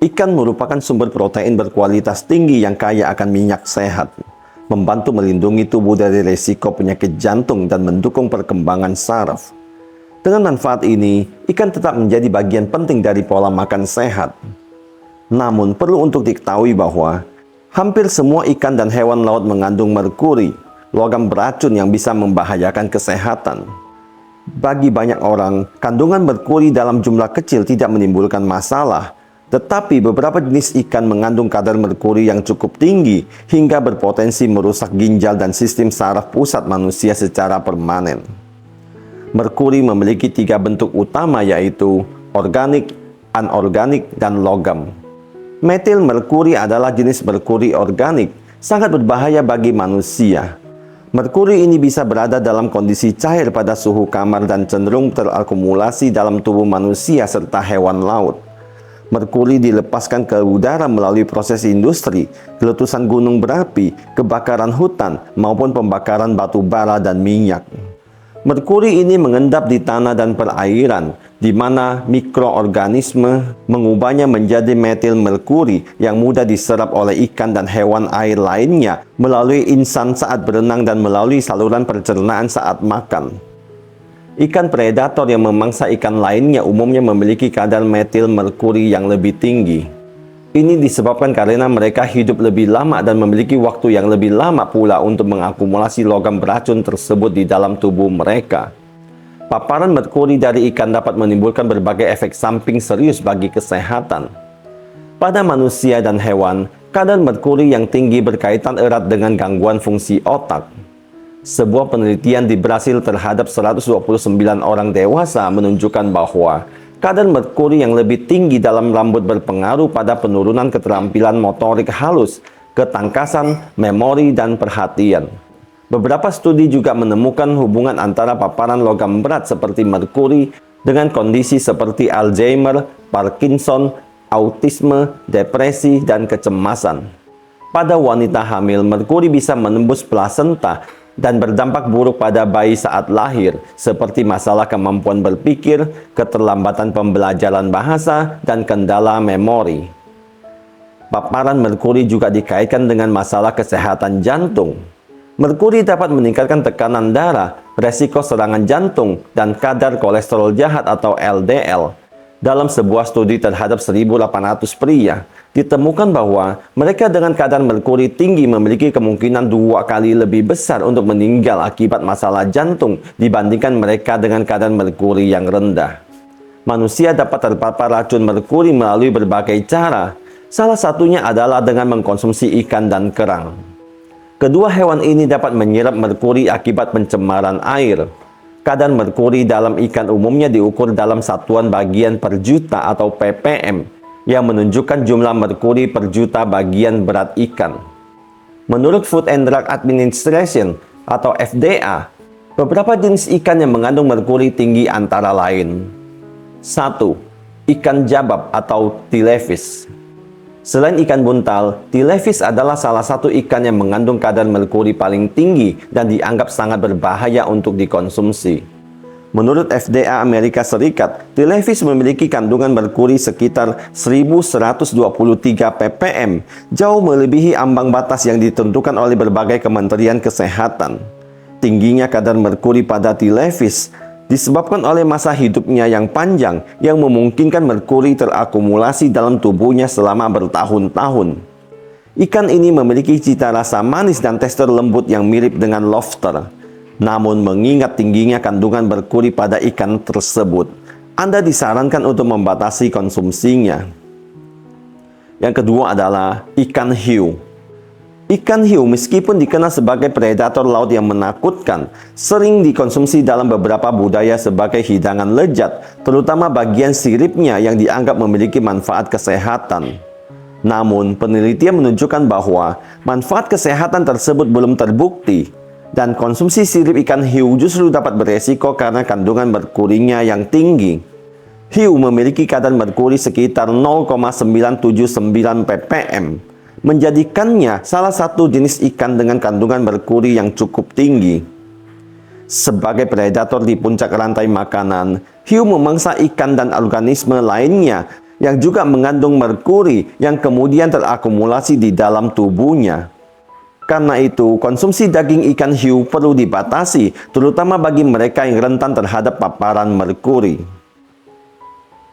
Ikan merupakan sumber protein berkualitas tinggi yang kaya akan minyak sehat, membantu melindungi tubuh dari risiko penyakit jantung dan mendukung perkembangan saraf. Dengan manfaat ini, ikan tetap menjadi bagian penting dari pola makan sehat. Namun, perlu untuk diketahui bahwa hampir semua ikan dan hewan laut mengandung merkuri, logam beracun yang bisa membahayakan kesehatan. Bagi banyak orang, kandungan merkuri dalam jumlah kecil tidak menimbulkan masalah, tetapi beberapa jenis ikan mengandung kadar merkuri yang cukup tinggi hingga berpotensi merusak ginjal dan sistem saraf pusat manusia secara permanen. Merkuri memiliki 3 bentuk utama, yaitu organik, anorganik, dan logam. Metil merkuri adalah jenis merkuri organik, sangat berbahaya bagi manusia. Merkuri ini bisa berada dalam kondisi cair pada suhu kamar dan cenderung terakumulasi dalam tubuh manusia serta hewan laut. Merkuri dilepaskan ke udara melalui proses industri, letusan gunung berapi, kebakaran hutan, maupun pembakaran batu bara dan minyak. Merkuri ini mengendap di tanah dan perairan, di mana mikroorganisme mengubahnya menjadi metil merkuri yang mudah diserap oleh ikan dan hewan air lainnya melalui insan saat berenang dan melalui saluran pencernaan saat makan. Ikan predator yang memangsa ikan lainnya umumnya memiliki kadar metil merkuri yang lebih tinggi. Ini disebabkan karena mereka hidup lebih lama dan memiliki waktu yang lebih lama pula untuk mengakumulasi logam beracun tersebut di dalam tubuh mereka. Paparan merkuri dari ikan dapat menimbulkan berbagai efek samping serius bagi kesehatan. Pada manusia dan hewan, kadar merkuri yang tinggi berkaitan erat dengan gangguan fungsi otak. Sebuah penelitian di Brasil terhadap 129 orang dewasa menunjukkan bahwa kadar merkuri yang lebih tinggi dalam rambut berpengaruh pada penurunan keterampilan motorik halus, ketangkasan, memori, dan perhatian. Beberapa studi juga menemukan hubungan antara paparan logam berat seperti merkuri dengan kondisi seperti Alzheimer, Parkinson, autisme, depresi, dan kecemasan. Pada wanita hamil, merkuri bisa menembus plasenta dan berdampak buruk pada bayi saat lahir, seperti masalah kemampuan berpikir, keterlambatan pembelajaran bahasa, dan kendala memori. Paparan merkuri juga dikaitkan dengan masalah kesehatan jantung. Merkuri dapat meningkatkan tekanan darah, resiko serangan jantung, dan kadar kolesterol jahat atau LDL. Dalam sebuah studi terhadap 1.800 pria, ditemukan bahwa mereka dengan kadar merkuri tinggi memiliki kemungkinan 2 kali lebih besar untuk meninggal akibat masalah jantung dibandingkan mereka dengan kadar merkuri yang rendah. Manusia dapat terpapar racun merkuri melalui berbagai cara. Salah satunya adalah dengan mengkonsumsi ikan dan kerang. Kedua hewan ini dapat menyerap merkuri akibat pencemaran air. Kadar merkuri dalam ikan umumnya diukur dalam satuan bagian per juta atau ppm, yang menunjukkan jumlah merkuri per juta bagian berat ikan. Menurut Food and Drug Administration atau FDA, beberapa jenis ikan yang mengandung merkuri tinggi antara lain: 1. Ikan jabab atau tilefish. Selain ikan buntal, tilefish adalah salah satu ikan yang mengandung kadar merkuri paling tinggi dan dianggap sangat berbahaya untuk dikonsumsi. Menurut FDA Amerika Serikat, tilefish memiliki kandungan merkuri sekitar 1.123 ppm, jauh melebihi ambang batas yang ditentukan oleh berbagai kementerian kesehatan. Tingginya kadar merkuri pada tilefish disebabkan oleh masa hidupnya yang panjang yang memungkinkan merkuri terakumulasi dalam tubuhnya selama bertahun-tahun. Ikan ini memiliki cita rasa manis dan tekstur lembut yang mirip dengan lobster. Namun mengingat tingginya kandungan merkuri pada ikan tersebut, Anda disarankan untuk membatasi konsumsinya. Yang kedua adalah ikan hiu. Ikan hiu meskipun dikenal sebagai predator laut yang menakutkan, sering dikonsumsi dalam beberapa budaya sebagai hidangan lezat, terutama bagian siripnya yang dianggap memiliki manfaat kesehatan. Namun, penelitian menunjukkan bahwa manfaat kesehatan tersebut belum terbukti, dan konsumsi sirip ikan hiu justru dapat beresiko karena kandungan merkurinya yang tinggi. Hiu memiliki kadar merkuri sekitar 0,979 ppm, menjadikannya salah satu jenis ikan dengan kandungan merkuri yang cukup tinggi. Sebagai predator di puncak rantai makanan, hiu memangsa ikan dan organisme lainnya yang juga mengandung merkuri yang kemudian terakumulasi di dalam tubuhnya. Karena itu, konsumsi daging ikan hiu perlu dibatasi, terutama bagi mereka yang rentan terhadap paparan merkuri.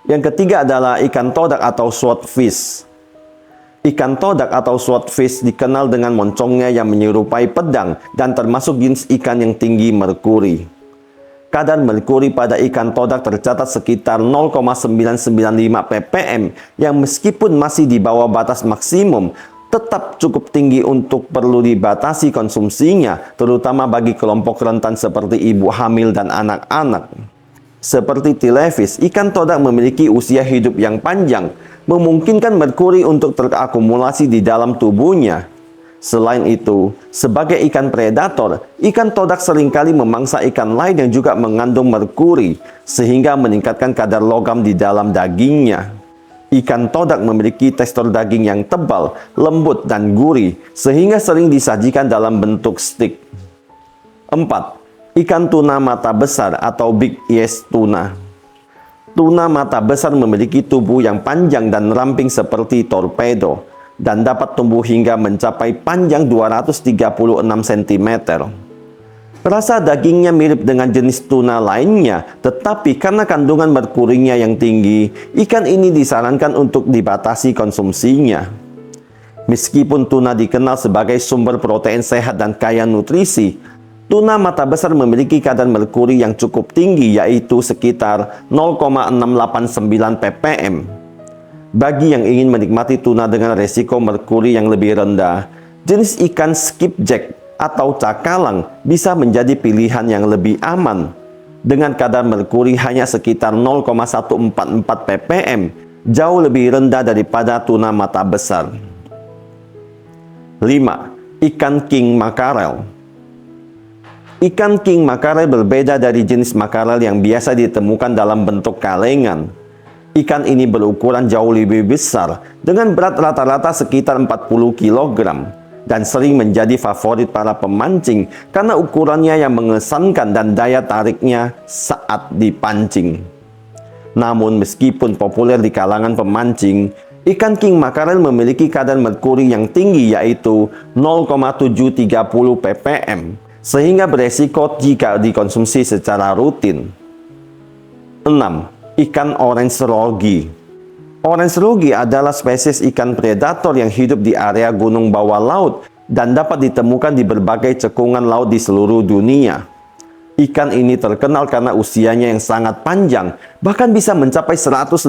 Yang ketiga adalah ikan todak atau swordfish. Ikan todak atau swordfish dikenal dengan moncongnya yang menyerupai pedang dan termasuk jenis ikan yang tinggi merkuri. Kadar merkuri pada ikan todak tercatat sekitar 0,995 ppm yang meskipun masih di bawah batas maksimum, tetap cukup tinggi untuk perlu dibatasi konsumsinya, terutama bagi kelompok rentan seperti ibu hamil dan anak-anak. Seperti telefish, ikan todak memiliki usia hidup yang panjang, memungkinkan merkuri untuk terakumulasi di dalam tubuhnya. Selain itu, sebagai ikan predator, ikan todak seringkali memangsa ikan lain yang juga mengandung merkuri, sehingga meningkatkan kadar logam di dalam dagingnya. Ikan todak memiliki tekstur daging yang tebal, lembut, dan gurih, sehingga sering disajikan dalam bentuk stik. 4. Ikan tuna mata besar atau Big Ears Tuna. Tuna mata besar memiliki tubuh yang panjang dan ramping seperti torpedo, dan dapat tumbuh hingga mencapai panjang 236 cm. Rasa dagingnya mirip dengan jenis tuna lainnya, tetapi karena kandungan merkurinya yang tinggi, ikan ini disarankan untuk dibatasi konsumsinya. Meskipun tuna dikenal sebagai sumber protein sehat dan kaya nutrisi, tuna mata besar memiliki kadar merkuri yang cukup tinggi, yaitu sekitar 0,689 ppm. Bagi yang ingin menikmati tuna dengan resiko merkuri yang lebih rendah, jenis ikan skipjack atau cakalang bisa menjadi pilihan yang lebih aman. Dengan kadar merkuri hanya sekitar 0,144 ppm, jauh lebih rendah daripada tuna mata besar. 5. Ikan king makarel. Ikan king makarel berbeda dari jenis makarel yang biasa ditemukan dalam bentuk kalengan. Ikan ini berukuran jauh lebih besar, dengan berat rata-rata sekitar 40 kg. Dan sering menjadi favorit para pemancing karena ukurannya yang mengesankan dan daya tariknya saat dipancing. Namun meskipun populer di kalangan pemancing, ikan king makarel memiliki kadar merkuri yang tinggi, yaitu 0,730 ppm, sehingga beresiko jika dikonsumsi secara rutin. 6. Ikan orange rogi. Orange rogi adalah spesies ikan predator yang hidup di area gunung bawah laut dan dapat ditemukan di berbagai cekungan laut di seluruh dunia. Ikan ini terkenal karena usianya yang sangat panjang, bahkan bisa mencapai 150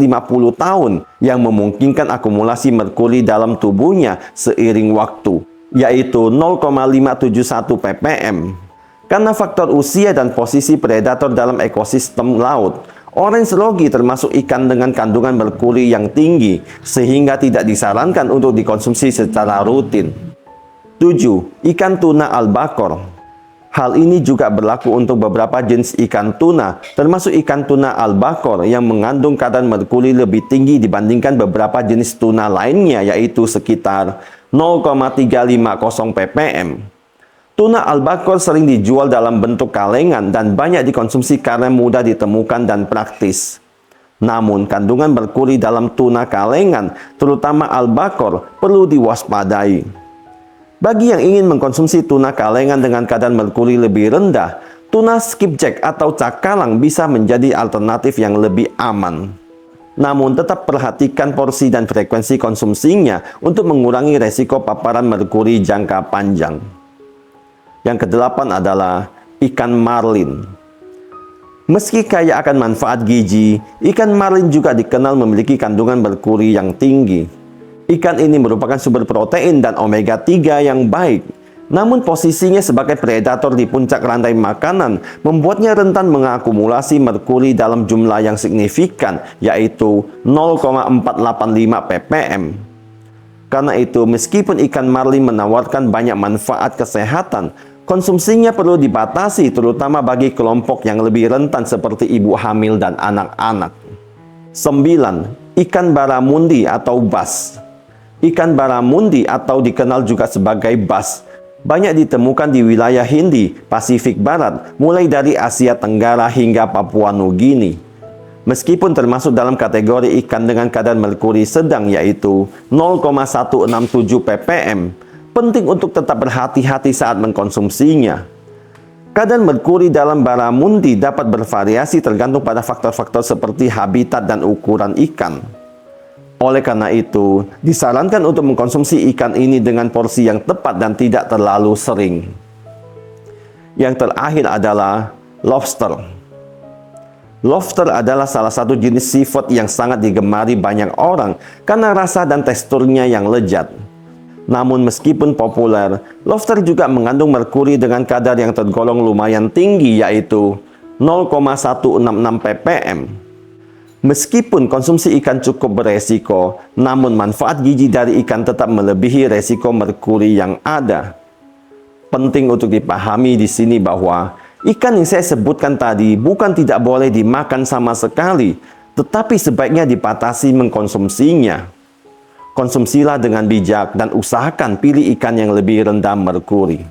tahun, yang memungkinkan akumulasi merkuri dalam tubuhnya seiring waktu, yaitu 0,571 ppm. Karena faktor usia dan posisi predator dalam ekosistem laut, orange rogi termasuk ikan dengan kandungan merkuri yang tinggi, sehingga tidak disarankan untuk dikonsumsi secara rutin. 7. Ikan tuna albacore. Hal ini juga berlaku untuk beberapa jenis ikan tuna, termasuk ikan tuna albacore yang mengandung kadar merkuri lebih tinggi dibandingkan beberapa jenis tuna lainnya, yaitu sekitar 0,350 ppm. Tuna albacore sering dijual dalam bentuk kalengan dan banyak dikonsumsi karena mudah ditemukan dan praktis. Namun, kandungan merkuri dalam tuna kalengan, terutama albacore, perlu diwaspadai. Bagi yang ingin mengkonsumsi tuna kalengan dengan kadar merkuri lebih rendah, tuna skipjack atau cakalang bisa menjadi alternatif yang lebih aman. Namun, tetap perhatikan porsi dan frekuensi konsumsinya untuk mengurangi resiko paparan merkuri jangka panjang. Yang kedelapan adalah ikan marlin. Meski kaya akan manfaat gizi, ikan marlin juga dikenal memiliki kandungan merkuri yang tinggi. Ikan ini merupakan sumber protein dan omega 3 yang baik. Namun posisinya sebagai predator di puncak rantai makanan membuatnya rentan mengakumulasi merkuri dalam jumlah yang signifikan, yaitu 0,485 ppm. Karena itu, meskipun ikan marlin menawarkan banyak manfaat kesehatan, konsumsinya perlu dibatasi, terutama bagi kelompok yang lebih rentan seperti ibu hamil dan anak-anak. 9. Ikan baramundi atau bass. Ikan baramundi atau dikenal juga sebagai bass banyak ditemukan di wilayah Hindi, Pasifik Barat, mulai dari Asia Tenggara hingga Papua Nugini. Meskipun termasuk dalam kategori ikan dengan kadar merkuri sedang yaitu 0,167 ppm, penting untuk tetap berhati-hati saat mengkonsumsinya. Kadar merkuri dalam barramundi dapat bervariasi tergantung pada faktor-faktor seperti habitat dan ukuran ikan. Oleh karena itu, disarankan untuk mengkonsumsi ikan ini dengan porsi yang tepat dan tidak terlalu sering. Yang terakhir adalah lobster. Lobster adalah salah satu jenis seafood yang sangat digemari banyak orang karena rasa dan teksturnya yang lezat. Namun meskipun populer, lobster juga mengandung merkuri dengan kadar yang tergolong lumayan tinggi yaitu 0,166 ppm. Meskipun konsumsi ikan cukup beresiko, namun manfaat gizi dari ikan tetap melebihi resiko merkuri yang ada. Penting untuk dipahami di sini bahwa ikan yang saya sebutkan tadi bukan tidak boleh dimakan sama sekali, tetapi sebaiknya dibatasi mengkonsumsinya. Konsumsilah dengan bijak dan usahakan pilih ikan yang lebih rendah merkuri.